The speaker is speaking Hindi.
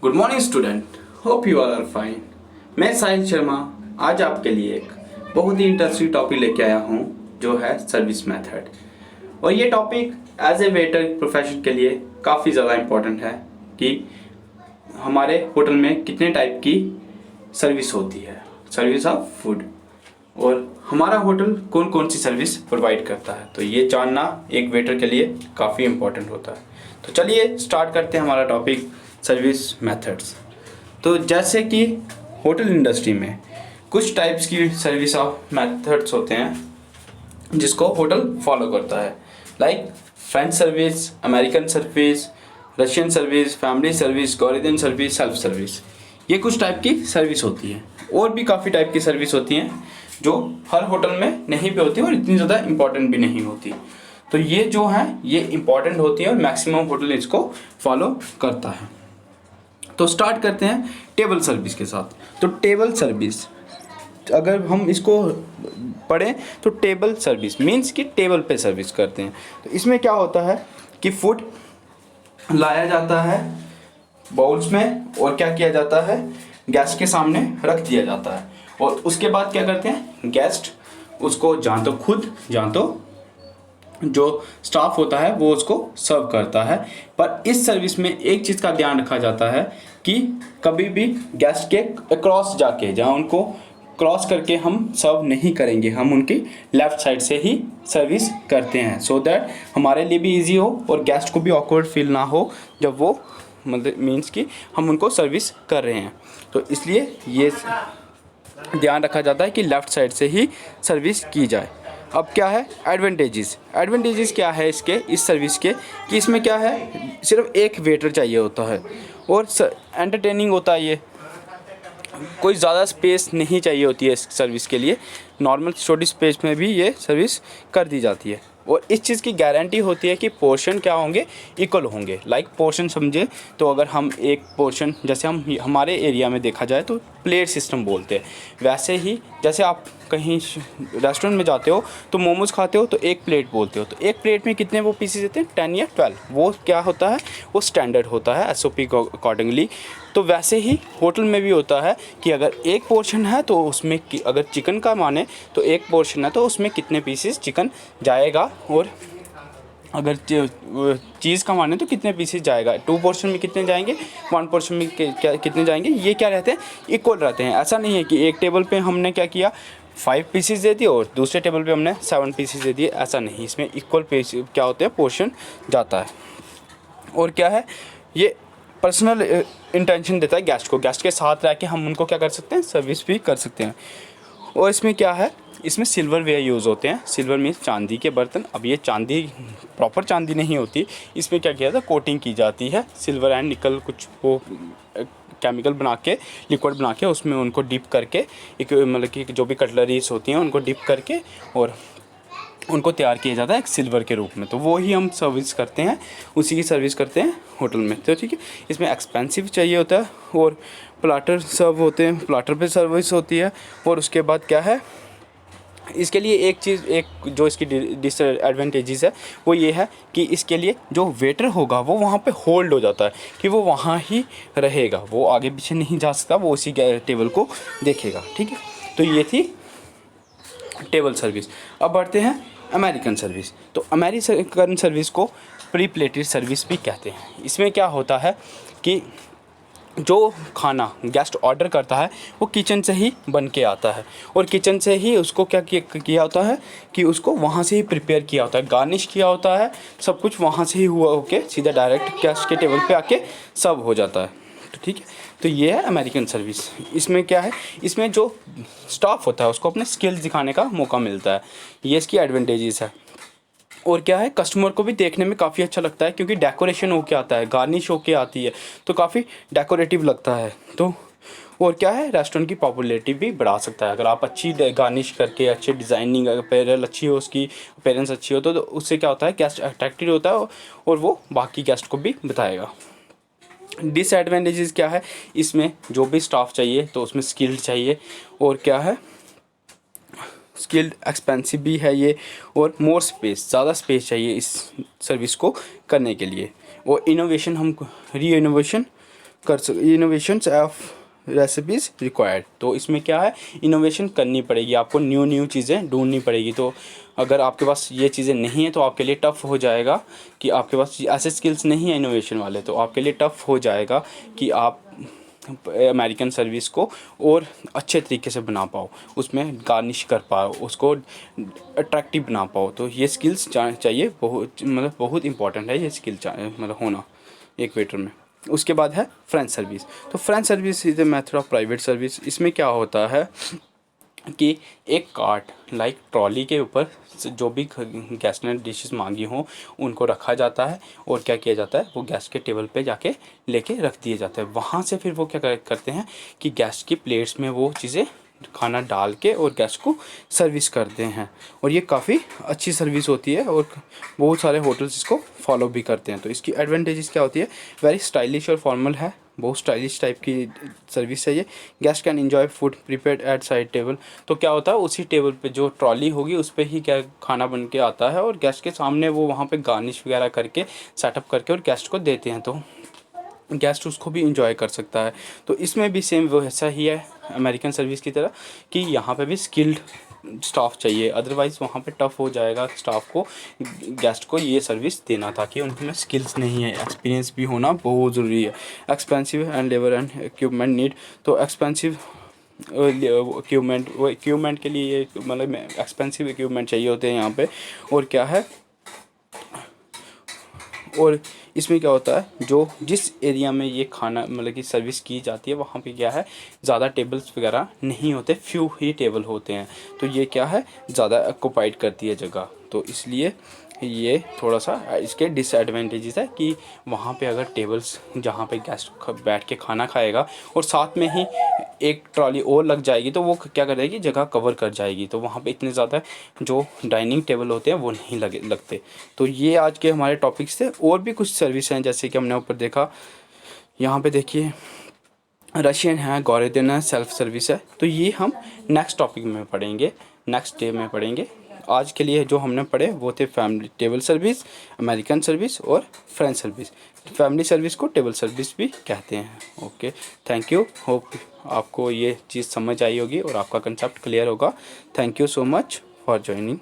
Good morning student, hope you all are fine. मैं साहिल शर्मा आज आपके लिए एक बहुत ही इंटरेस्टिंग टॉपिक लेके आया हूँ जो है सर्विस मेथड। और ये topic as a waiter profession के लिए काफ़ी ज़्यादा इम्पोर्टेंट है कि हमारे होटल में कितने टाइप की सर्विस होती है, सर्विस ऑफ फूड, और हमारा होटल कौन कौन सी सर्विस प्रोवाइड करता है। तो ये जानना एक वेटर के लिए काफ़ी इम्पोर्टेंट होता है। तो चलिए स्टार्ट करते हैं हमारा टॉपिक सर्विस मेथड्स। तो जैसे कि होटल इंडस्ट्री में कुछ टाइप्स की सर्विस ऑफ मेथड्स होते हैं जिसको होटल फॉलो करता है, like French service, American service, Russian service, family service, Korean service, self service. ये कुछ टाइप की सर्विस होती है। और भी काफ़ी टाइप की सर्विस होती हैं जो हर होटल में नहीं भी होती और इतनी ज़्यादा इम्पॉर्टेंट भी नहीं होती। तो ये जो है ये इम्पॉर्टेंट होती है और मैक्सिमम होटल इसको फॉलो करता है। तो स्टार्ट करते हैं टेबल सर्विस के साथ। तो टेबल सर्विस अगर हम इसको पढ़ें तो टेबल सर्विस मीन्स कि टेबल पे सर्विस करते हैं। तो इसमें क्या होता है कि फूड लाया जाता है बाउल्स में और क्या किया जाता है, गैस के सामने रख दिया जाता है और उसके बाद क्या करते हैं, गेस्ट उसको जान तो खुद जान तो जो स्टाफ होता है वो उसको सर्व करता है। पर इस सर्विस में एक चीज़ का ध्यान रखा जाता है कि कभी भी गेस्ट के अक्रॉस जाके, जहाँ उनको क्रॉस करके हम सर्व नहीं करेंगे, हम उनकी लेफ़्ट साइड से ही सर्विस करते हैं, सो दैट हमारे लिए भी इजी हो और गेस्ट को भी ऑकवर्ड फील ना हो जब वो मतलब मीन्स कि हम उनको सर्विस कर रहे हैं। तो इसलिए ये ध्यान रखा जाता है कि लेफ़्ट साइड से ही सर्विस की जाए। अब क्या है एडवांटेजेस क्या है इसके, इस सर्विस के, कि इसमें क्या है सिर्फ एक वेटर चाहिए होता है और एंटरटेनिंग होता है। ये कोई ज़्यादा स्पेस नहीं चाहिए होती है इस सर्विस के लिए, नॉर्मल छोटी स्पेस में भी ये सर्विस कर दी जाती है। और इस चीज़ की गारंटी होती है कि पोर्शन क्या होंगे, इक्वल होंगे। लाइक पोर्शन समझे तो अगर हम एक पोर्शन, जैसे हम हमारे एरिया में देखा जाए तो प्लेट सिस्टम बोलते हैं, वैसे ही जैसे आप कहीं रेस्टोरेंट में जाते हो तो मोमोज़ खाते हो तो एक प्लेट बोलते हो, तो एक प्लेट में कितने वो पीसेस देते हैं, 10 या 12। वो क्या होता है, वो स्टैंडर्ड होता है SOP को अकॉर्डिंगली। तो वैसे ही होटल में भी होता है कि अगर एक पोर्शन है तो उसमें अगर चिकन का माने तो एक पोर्शन है तो उसमें कितने पीसेस चिकन जाएगा, और अगर चीज़ का माने तो कितने पीसेस जाएगा, 2 पोर्शन में कितने जाएंगे, 1 पोर्शन में कितने जाएंगे। ये क्या रहते हैं, इक्वल रहते हैं। ऐसा नहीं है कि एक टेबल पे हमने क्या किया 5 पीसेस दे दिए और दूसरे टेबल पे हमने 7 पीसेस दे दिए, ऐसा नहीं। इसमें इक्वल पीस क्या होते हैं, पोर्शन जाता है। और क्या है, ये पर्सनल इंटेंशन देता है गेस्ट को, गेस्ट के साथ रह के हम उनको क्या कर सकते हैं, सर्विस भी कर सकते हैं। और इसमें क्या है, इसमें सिल्वर वेयर यूज़ होते हैं। सिल्वर मीन्स चांदी के बर्तन। अब ये चांदी प्रॉपर चांदी नहीं होती, इसमें क्या किया जाता है, कोटिंग की जाती है सिल्वर एंड निकल, कुछ वो केमिकल बना के, लिक्विड बना के उसमें उनको डिप करके, एक मतलब कि जो भी कटलरीज होती हैं उनको डिप करके और उनको तैयार किया जाता है एक सिल्वर के रूप में। तो वो ही हम सर्विस करते हैं, उसी की सर्विस करते हैं होटल में। तो ठीक है, इसमें एक्सपेंसिव चाहिए होता है और प्लाटर सर्व होते हैं, प्लाटर पे सर्विस होती है। और उसके बाद क्या है, इसके लिए एक चीज़, एक जो इसकी डिसएडवांटेजेस है वो ये है कि इसके लिए जो वेटर होगा वो वहाँ पे होल्ड हो जाता है कि वो वहाँ ही रहेगा, वो आगे पीछे नहीं जा सकता, वो उसी टेबल को देखेगा। ठीक है, तो ये थी टेबल सर्विस। अब बढ़ते हैं अमेरिकन सर्विस। तो अमेरिकन सर्विस को प्री प्लेटेड सर्विस भी कहते हैं। इसमें क्या होता है कि जो खाना गेस्ट ऑर्डर करता है वो किचन से ही बन के आता है और किचन से ही उसको क्या किया होता है कि उसको वहाँ से ही प्रिपेयर किया होता है, गार्निश किया होता है, सब कुछ वहाँ से ही हुआ होके सीधा डायरेक्ट गेस्ट के टेबल पे आके सर्व हो जाता है। तो ठीक है, तो ये है अमेरिकन सर्विस। इसमें क्या है, इसमें जो स्टाफ होता है उसको अपने स्किल्स दिखाने का मौका मिलता है, ये इसकी एडवांटेजेस है। और क्या है, कस्टमर को भी देखने में काफ़ी अच्छा लगता है क्योंकि डेकोरेशन होके आता है, गार्निश होके आती है, तो काफ़ी डेकोरेटिव लगता है। तो और क्या है, रेस्टोरेंट की पॉपुलैरिटी भी बढ़ा सकता है। अगर आप अच्छी गार्निश करके, अच्छी डिज़ाइनिंग, अपीयरेंस अच्छी हो, उसकी अपीयरेंस अच्छी हो तो उससे क्या होता है, गेस्ट अट्रैक्टेड होता है और वो बाकी गेस्ट को भी बताएगा। डिसएडवांटेजेस क्या है, इसमें जो भी स्टाफ चाहिए तो उसमें स्किल्ड चाहिए, और क्या है, स्किल्ड एक्सपेंसिव भी है ये, और मोर स्पेस, ज़्यादा स्पेस चाहिए इस सर्विस को करने के लिए। और इनोवेशन, हम री innovation innovations of recipes required. तो इसमें क्या है, इनोवेशन करनी पड़ेगी, आपको न्यू चीज़ें ढूंढनी पड़ेगी। तो अगर आपके पास ये चीज़ें नहीं है तो आपके लिए टफ़ हो जाएगा कि आपके पास ऐसे स्किल्स नहीं है इनोवेशन वाले, तो आपके लिए टफ़ हो जाएगा कि आप अमेरिकन सर्विस को और अच्छे तरीके से बना पाओ, उसमें गार्निश कर पाओ, उसको अट्रैक्टिव बना पाओ। तो ये स्किल्स चाहिए, बहुत इंपॉर्टेंट है ये स्किल होना एक वेटर में। उसके बाद है फ्रेंच सर्विस। तो French service is a method of private service. इसमें क्या होता है कि एक कार्ट लाइक ट्रॉली के ऊपर जो भी गेस्ट ने डिशेस मांगी हों उनको रखा जाता है, और क्या किया जाता है, वो गेस्ट के टेबल पे जाके लेके रख दिए जाते हैं। वहाँ से फिर वो क्या करते हैं कि गेस्ट की प्लेट्स में वो चीज़ें खाना डाल के और गेस्ट को सर्विस करते हैं। और ये काफ़ी अच्छी सर्विस होती है और बहुत सारे होटल्स इसको फॉलो भी करते हैं। तो इसकी एडवांटेजेस क्या होती है, वेरी स्टाइलिश और फॉर्मल है, बहुत स्टाइलिश टाइप की सर्विस है ये। Guest can enjoy food prepared at side table. तो क्या होता है, उसी टेबल पे जो ट्रॉली होगी उस पर ही क्या खाना बन के आता है और गेस्ट के सामने वो वहाँ पे गार्निश वगैरह करके सेटअप करके और गेस्ट को देते हैं, तो गेस्ट उसको भी इंजॉय कर सकता है। तो इसमें भी सेम वैसा ही है अमेरिकन सर्विस की तरह कि यहाँ पे भी स्किल्ड स्टाफ चाहिए, अदरवाइज़ वहाँ पे टफ़ हो जाएगा स्टाफ को गेस्ट को ये सर्विस देना, ताकि उनमें स्किल्स नहीं है। एक्सपीरियंस भी होना बहुत ज़रूरी है। Expensive and labour and equipment need. तो एक्सपेंसिव इक्विपमेंट के लिए मतलब एक्सपेंसिव इक्विपमेंट चाहिए होते हैं यहाँ पे। और क्या है, और इसमें क्या होता है, जो जिस एरिया में ये खाना मतलब कि सर्विस की जाती है वहाँ पे क्या है, ज़्यादा टेबल्स वगैरह नहीं होते, फ्यू ही टेबल होते हैं। तो ये क्या है, ज़्यादा ऑक्यूपाइड करती है जगह। तो इसलिए ये थोड़ा सा इसके डिसएडवांटेजेस है कि वहाँ पे अगर टेबल्स जहाँ पे गेस्ट बैठ के खाना खाएगा और साथ में ही एक ट्रॉली और लग जाएगी तो वो क्या कर जाएगी, जगह कवर कर जाएगी। तो वहाँ पे इतने ज़्यादा जो डाइनिंग टेबल होते हैं वो नहीं लगते। तो ये आज के हमारे टॉपिक्स थे। और भी कुछ सर्विस हैं जैसे कि हमने ऊपर देखा, यहाँ पे देखिए रशियन है, गॉरिदन है, सेल्फ सर्विस है। तो ये हम नेक्स्ट टॉपिक में पढ़ेंगे, नेक्स्ट डे में पढ़ेंगे। आज के लिए जो हमने पढ़े वो थे family table service, American service और फ्रेंच सर्विस। फैमिली सर्विस को टेबल सर्विस भी कहते हैं। Okay, thank you. होप आपको ये चीज़ समझ आई होगी और आपका कंसेप्ट क्लियर होगा। Thank you so much for joining.